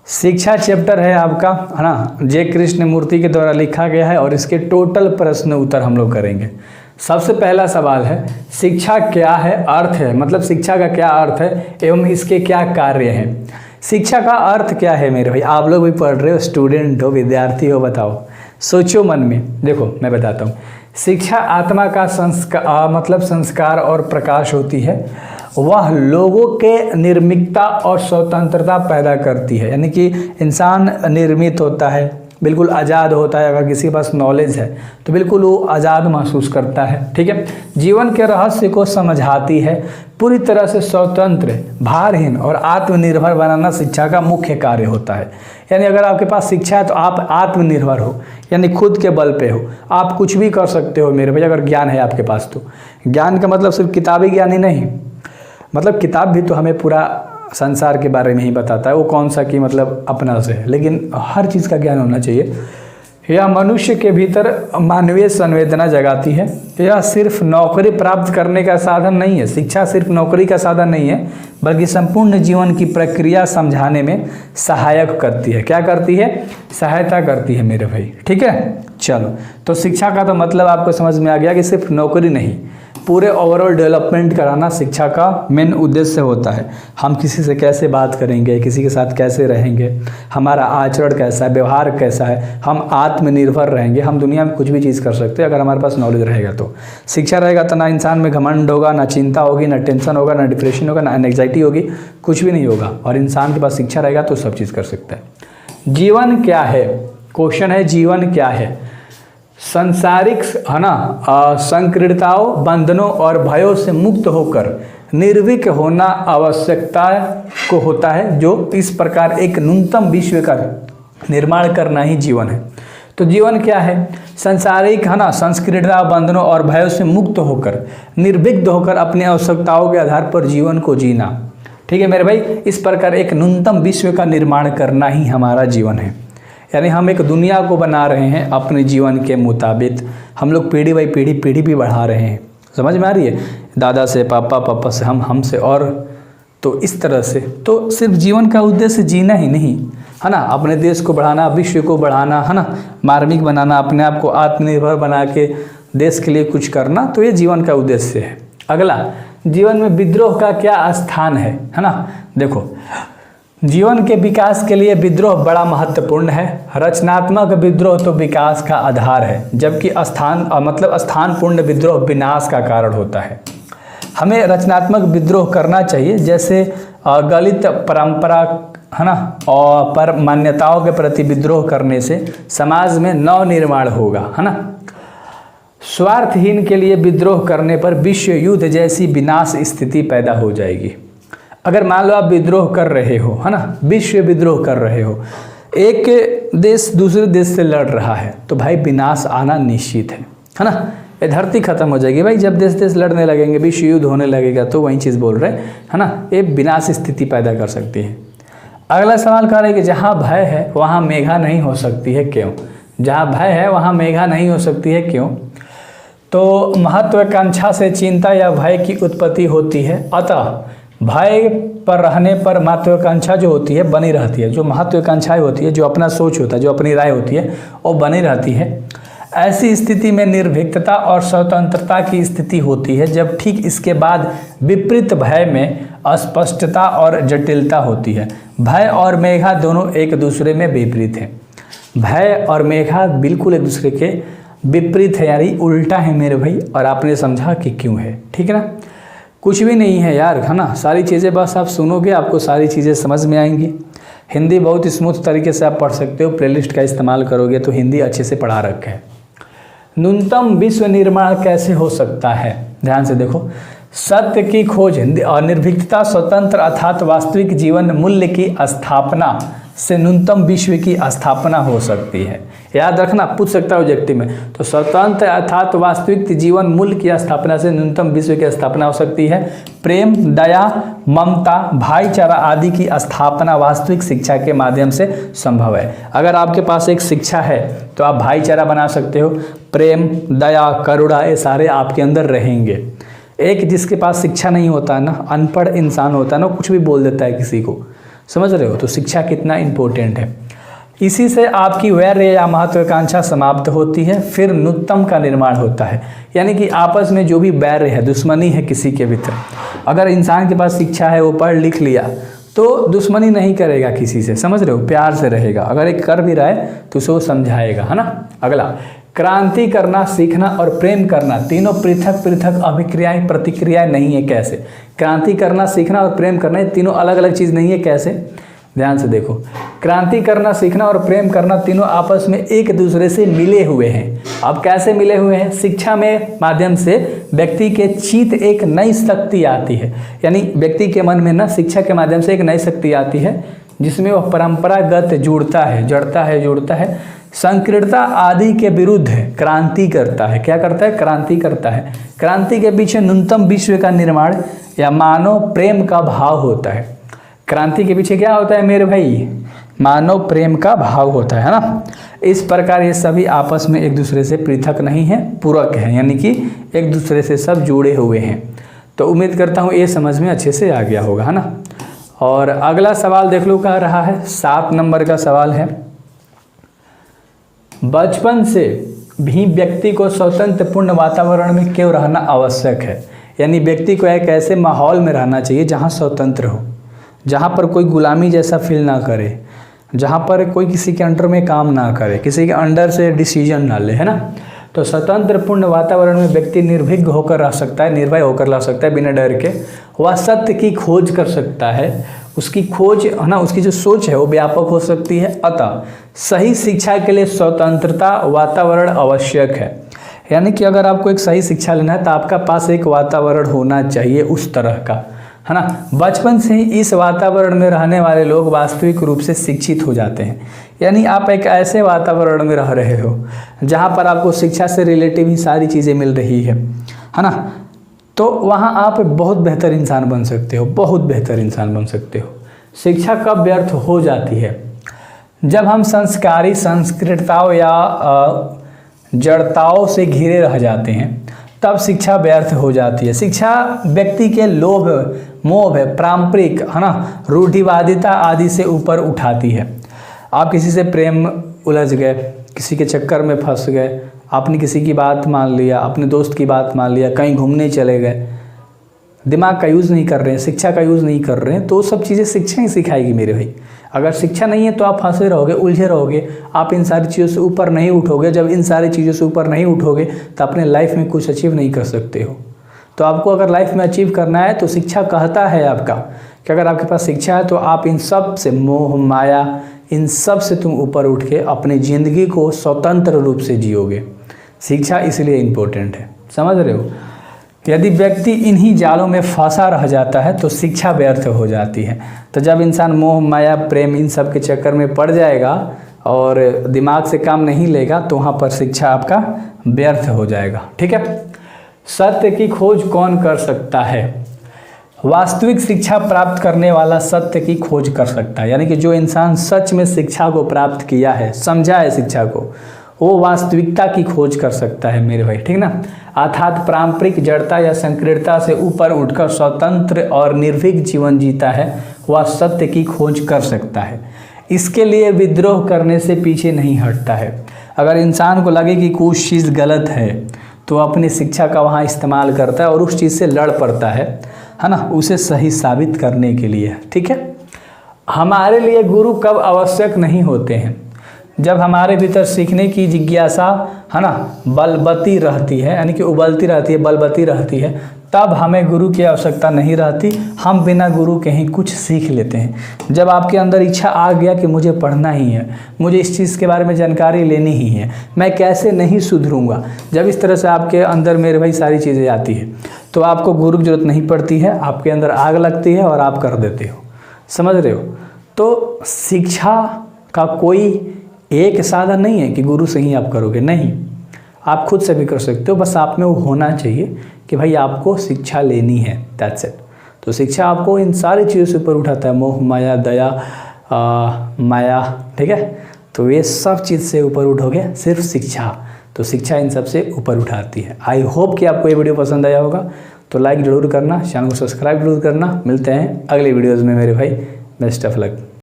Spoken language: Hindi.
शिक्षा चैप्टर है आपका, है ना, जे कृष्णमूर्ति के द्वारा लिखा गया है और इसके टोटल प्रश्न उत्तर हम लोग करेंगे। सबसे पहला सवाल है, शिक्षा क्या है, अर्थ है, मतलब शिक्षा का क्या अर्थ है एवं इसके क्या कार्य हैं। शिक्षा का अर्थ क्या है मेरे भाई, आप लोग भी पढ़ रहे हो, स्टूडेंट हो, विद्यार्थी हो, बताओ, सोचो मन में। देखो मैं बताता हूँ, शिक्षा आत्मा का संस्कार और प्रकाश होती है। वह लोगों के निर्मिकता और स्वतंत्रता पैदा करती है, यानी कि इंसान निर्मित होता है, बिल्कुल आज़ाद होता है। अगर किसी के पास नॉलेज है तो बिल्कुल वो आज़ाद महसूस करता है, ठीक है। जीवन के रहस्य को समझाती है, पूरी तरह से स्वतंत्र, भारहीन और आत्मनिर्भर बनाना शिक्षा का मुख्य कार्य होता है। यानी अगर आपके पास शिक्षा है तो आप आत्मनिर्भर हो, यानी खुद के बल पे हो, आप कुछ भी कर सकते हो मेरे भाई, अगर ज्ञान है आपके पास तो। ज्ञान का मतलब सिर्फ किताबी ज्ञान ही नहीं, मतलब किताब भी तो हमें पूरा संसार के बारे में ही बताता है, वो कौन सा कि मतलब अपना से है, लेकिन हर चीज़ का ज्ञान होना चाहिए। यह मनुष्य के भीतर मानवीय संवेदना जगाती है। यह सिर्फ नौकरी प्राप्त करने का साधन नहीं है, शिक्षा सिर्फ नौकरी का साधन नहीं है, बल्कि संपूर्ण जीवन की प्रक्रिया समझाने में सहायक करती है। क्या करती है? सहायता करती है मेरे भाई, ठीक है। चलो, तो शिक्षा का तो मतलब आपको समझ में आ गया कि सिर्फ नौकरी नहीं, पूरे ओवरऑल डेवलपमेंट कराना शिक्षा का मेन उद्देश्य होता है। हम किसी से कैसे बात करेंगे, किसी के साथ कैसे रहेंगे, हमारा आचरण कैसा है, व्यवहार कैसा है, हम आत्मनिर्भर रहेंगे, हम दुनिया में कुछ भी चीज़ कर सकते हैं अगर हमारे पास नॉलेज रहेगा तो। शिक्षा रहेगा तो ना इंसान में घमंड होगा, ना चिंता होगी, ना टेंशन होगा, ना डिप्रेशन होगा, ना एंग्जाइटी होगी, कुछ भी नहीं होगा। और इंसान के पास शिक्षा रहेगा तो सब चीज़ कर सकता है। जीवन क्या है? क्वेश्चन है, जीवन क्या है? सांसारिक, है ना, संकीर्णताओं, बंधनों और भयों से मुक्त होकर निर्भीक होना आवश्यकता को होता है, जो इस प्रकार एक न्यूनतम विश्व का निर्माण करना ही जीवन है। तो जीवन क्या है? सांसारिक, है ना, संकीर्णता, बंधनों और भयों से मुक्त होकर निर्भीक होकर अपनी आवश्यकताओं के आधार पर जीवन को जीना, ठीक है मेरे भाई। इस प्रकार एक न्यूनतम विश्व का निर्माण करना ही हमारा जीवन है। यानी हम एक दुनिया को बना रहे हैं अपने जीवन के मुताबिक, हम लोग पीढ़ी बाई पीढ़ी भी बढ़ा रहे हैं। समझ में आ रही है? दादा से पापा, पापा से हमसे, और तो इस तरह से। तो सिर्फ जीवन का उद्देश्य जीना ही नहीं, है ना, अपने देश को बढ़ाना, विश्व को बढ़ाना, है ना, मार्मिक बनाना, अपने आप को आत्मनिर्भर बना के देश के लिए कुछ करना, तो ये जीवन का उद्देश्य है। अगला, जीवन में विद्रोह का क्या स्थान है ना। देखो, जीवन के विकास के लिए विद्रोह बड़ा महत्वपूर्ण है। रचनात्मक विद्रोह तो विकास का आधार है, जबकि स्थानपूर्ण विद्रोह विनाश का कारण होता है। हमें रचनात्मक विद्रोह करना चाहिए, जैसे गलित परंपरा, है ना, और पर मान्यताओं के प्रति विद्रोह करने से समाज में नव निर्माण होगा, है ना। स्वार्थहीन के लिए विद्रोह करने पर विश्व युद्ध जैसी विनाश स्थिति पैदा हो जाएगी। अगर मान लो आप विद्रोह कर रहे हो, है ना, विश्व विद्रोह कर रहे हो, एक देश दूसरे देश से लड़ रहा है, तो भाई विनाश आना निश्चित है ना। ये धरती खत्म हो जाएगी भाई, जब देश देश लड़ने लगेंगे, विश्व युद्ध होने लगेगा, तो वही चीज़ बोल रहे हैं, है ना। ये विनाश स्थिति पैदा कर सकती है। अगला सवाल कर रहे हैं कि जहाँ भय है वहाँ मेघा नहीं हो सकती है, क्यों? जहाँ भय है वहाँ मेघा नहीं हो सकती है, क्यों? तो महत्वाकांक्षा से चिंता या भय की उत्पत्ति होती है, अतः भय पर रहने पर महत्वाकांक्षा जो होती है बनी रहती है। जो महत्वाकांक्षाएं होती है, जो अपना सोच होता है, जो अपनी राय होती है, वो बनी रहती है। ऐसी स्थिति में निर्भीकता और स्वतंत्रता की स्थिति होती है, जब ठीक इसके बाद विपरीत भय में अस्पष्टता और जटिलता होती है। भय और मेघा दोनों एक दूसरे में विपरीत हैं। भय और मेघा बिल्कुल एक दूसरे के विपरीत है, यानी उल्टा है मेरे भाई। और आपने समझा कि क्यों है, ठीक है ना। कुछ भी नहीं है यार, है ना, सारी चीज़ें बस आप सुनोगे, आपको सारी चीज़ें समझ में आएंगी। हिंदी बहुत स्मूथ तरीके से आप पढ़ सकते हो, प्लेलिस्ट का इस्तेमाल करोगे तो हिंदी अच्छे से पढ़ा रखा है। न्यूनतम विश्व निर्माण कैसे हो सकता है? ध्यान से देखो, सत्य की खोज और निर्भीकता, स्वतंत्र अर्थात वास्तविक जीवन मूल्य की स्थापना से न्यूनतम विश्व की स्थापना हो सकती है। याद रखना, पूछ सकता है ऑब्जेक्टिव में। तो स्वतंत्र अर्थात वास्तविक जीवन मूल्य की स्थापना से न्यूनतम विश्व की स्थापना हो सकती है। प्रेम, दया, ममता, भाईचारा आदि की स्थापना वास्तविक शिक्षा के माध्यम से संभव है। अगर आपके पास एक शिक्षा है तो आप भाईचारा बना सकते हो, प्रेम, दया, करुणा, ये सारे आपके अंदर रहेंगे। एक जिसके पास शिक्षा नहीं होता है ना, अनपढ़ इंसान होता है ना, कुछ भी बोल देता है किसी को, समझ रहे हो? तो शिक्षा कितना इम्पोर्टेंट है। इसी से आपकी वैर या महत्वाकांक्षा समाप्त होती है, फिर न्यूनतम का निर्माण होता है। यानी कि आपस में जो भी बैर है, दुश्मनी है किसी के भीतर, अगर इंसान के पास शिक्षा है, वो पढ़ लिख लिया, तो दुश्मनी नहीं करेगा किसी से, समझ रहे हो? प्यार से रहेगा। अगर एक कर भी रहा है तो उसे वो समझाएगा, है ना। अगला, क्रांति करना, सीखना और प्रेम करना तीनों पृथक पृथक अभिक्रियाएं प्रतिक्रियाएं नहीं है। कैसे? क्रांति करना, सीखना और प्रेम करना, ये तीनों अलग अलग चीज़ नहीं है। कैसे? ध्यान से देखो, क्रांति करना, सीखना और प्रेम करना तीनों आपस में एक दूसरे से मिले हुए हैं। अब कैसे मिले हुए हैं? शिक्षा में माध्यम से व्यक्ति के चित्त एक नई शक्ति आती है, यानी व्यक्ति के मन में ना शिक्षा के माध्यम से एक नई शक्ति आती है जिसमें वह परंपरागत जुड़ता है, संकीर्णता आदि के विरुद्ध क्रांति करता है। क्या करता है? क्रांति करता है। क्रांति के पीछे न्यूनतम विश्व का निर्माण या मानव प्रेम का भाव होता है। क्रांति के पीछे क्या होता है मेरे भाई? मानव प्रेम का भाव होता है ना। इस प्रकार ये सभी आपस में एक दूसरे से पृथक नहीं है, पूरक है, यानी कि एक दूसरे से सब जुड़े हुए हैं। तो उम्मीद करता हूँ ये समझ में अच्छे से आ गया होगा, है ना। और अगला सवाल देख लो, कह रहा है 7 नंबर का सवाल है, बचपन से भी व्यक्ति को स्वतंत्रपूर्ण वातावरण में क्यों रहना आवश्यक है? यानी व्यक्ति को एक ऐसे माहौल में रहना चाहिए जहाँ स्वतंत्र हो, जहाँ पर कोई गुलामी जैसा फील ना करे, जहाँ पर कोई किसी के अंडर में काम ना करे, किसी के अंडर से डिसीजन ना ले, है ना। तो स्वतंत्रपूर्ण वातावरण में व्यक्ति निर्भीक होकर रह सकता है, निर्भय होकर रह सकता है, बिना डर के। वह सत्य की खोज कर सकता है, उसकी खोज, है ना, उसकी जो सोच है वो व्यापक हो सकती है। अतः सही शिक्षा के लिए स्वतंत्रता वातावरण आवश्यक है। यानी कि अगर आपको एक सही शिक्षा लेना है तो आपका पास एक वातावरण होना चाहिए उस तरह का, है ना। बचपन से ही इस वातावरण में रहने वाले लोग वास्तविक रूप से शिक्षित हो जाते हैं। यानी आप एक ऐसे वातावरण में रह रहे हो जहाँ पर आपको शिक्षा से रिलेटिव ही सारी चीज़ें मिल रही है ना। तो वहाँ आप बहुत बेहतर इंसान बन सकते हो, बहुत बेहतर इंसान बन सकते हो। शिक्षा कब व्यर्थ हो जाती है? जब हम संस्कारी संस्कृतताओं या जड़ताओं से घिरे रह जाते हैं, तब शिक्षा व्यर्थ हो जाती है। शिक्षा व्यक्ति के लोभ, मोह, पारंपरिक, है ना, रूढ़िवादिता आदि से ऊपर उठाती है। आप किसी से प्रेम उलझ गए, किसी के चक्कर में फंस गए, आपने किसी की बात मान लिया, अपने दोस्त की बात मान लिया, कहीं घूमने चले गए, दिमाग का यूज़ नहीं कर रहे हैं, शिक्षा का यूज़ नहीं कर रहे हैं, तो सब चीज़ें शिक्षा ही सिखाएगी मेरे भाई। अगर शिक्षा नहीं है तो आप फंसे रहोगे, उलझे रहोगे, आप इन सारी चीज़ों से ऊपर नहीं उठोगे। जब इन सारी चीज़ों से ऊपर नहीं उठोगे तो अपने लाइफ में कुछ अचीव नहीं कर सकते हो। तो आपको अगर लाइफ में अचीव करना है तो शिक्षा कहता है आपका कि अगर आपके पास शिक्षा है तो आप इन सब से, मोह माया, इन सब से तुम ऊपर उठ के अपनी ज़िंदगी को स्वतंत्र रूप से जियोगे। शिक्षा इसलिए इम्पोर्टेंट है, समझ रहे हो। यदि व्यक्ति इन्हीं जालों में फंसा रह जाता है तो शिक्षा व्यर्थ हो जाती है। तो जब इंसान मोह माया प्रेम इन सब के चक्कर में पड़ जाएगा और दिमाग से काम नहीं लेगा तो वहाँ पर शिक्षा आपका व्यर्थ हो जाएगा। ठीक है। सत्य की खोज कौन कर सकता है? वास्तविक शिक्षा प्राप्त करने वाला सत्य की खोज कर सकता है। यानी कि जो इंसान सच में शिक्षा को प्राप्त किया है, समझा है शिक्षा को, वो वास्तविकता की खोज कर सकता है मेरे भाई, ठीक ना। अर्थात पारंपरिक जड़ता या संकीर्णता से ऊपर उठकर स्वतंत्र और निर्भीक जीवन जीता है, वह सत्य की खोज कर सकता है। इसके लिए विद्रोह करने से पीछे नहीं हटता है। अगर इंसान को लगे कि कुछ चीज़ गलत है तो अपनी शिक्षा का वहाँ इस्तेमाल करता है और उस चीज़ से लड़ पड़ता है ना, उसे सही साबित करने के लिए। ठीक है। हमारे लिए गुरु कब आवश्यक नहीं होते हैं? जब हमारे भीतर सीखने की जिज्ञासा, है ना, बलवती रहती है, यानी कि उबलती रहती है, बलवती रहती है, तब हमें गुरु की आवश्यकता नहीं रहती। हम बिना गुरु के ही कुछ सीख लेते हैं। जब आपके अंदर इच्छा आ गया कि मुझे पढ़ना ही है, मुझे इस चीज़ के बारे में जानकारी लेनी ही है, मैं कैसे नहीं सुधरूंगा, जब इस तरह से आपके अंदर मेरे भाई सारी चीज़ें आती है तो आपको गुरु की जरूरत नहीं पड़ती है, आपके अंदर आग लगती है और आप कर देते हो। समझ रहे हो। तो शिक्षा का कोई एक साधन नहीं है कि गुरु से ही आप करोगे, नहीं, आप खुद से भी कर सकते हो। बस आप में वो होना चाहिए कि भाई आपको शिक्षा लेनी है, दैट्स इट। तो शिक्षा आपको इन सारी चीज़ों से ऊपर उठाता है, मोह माया दया माया, ठीक है। तो ये सब चीज़ से ऊपर उठोगे सिर्फ शिक्षा, तो शिक्षा इन सब से ऊपर उठाती है। आई होप कि आपको ये वीडियो पसंद आया होगा, तो लाइक ज़रूर करना, चैनल को सब्सक्राइब जरूर करना। मिलते हैं अगले वीडियोज़ में मेरे भाई। Best of luck.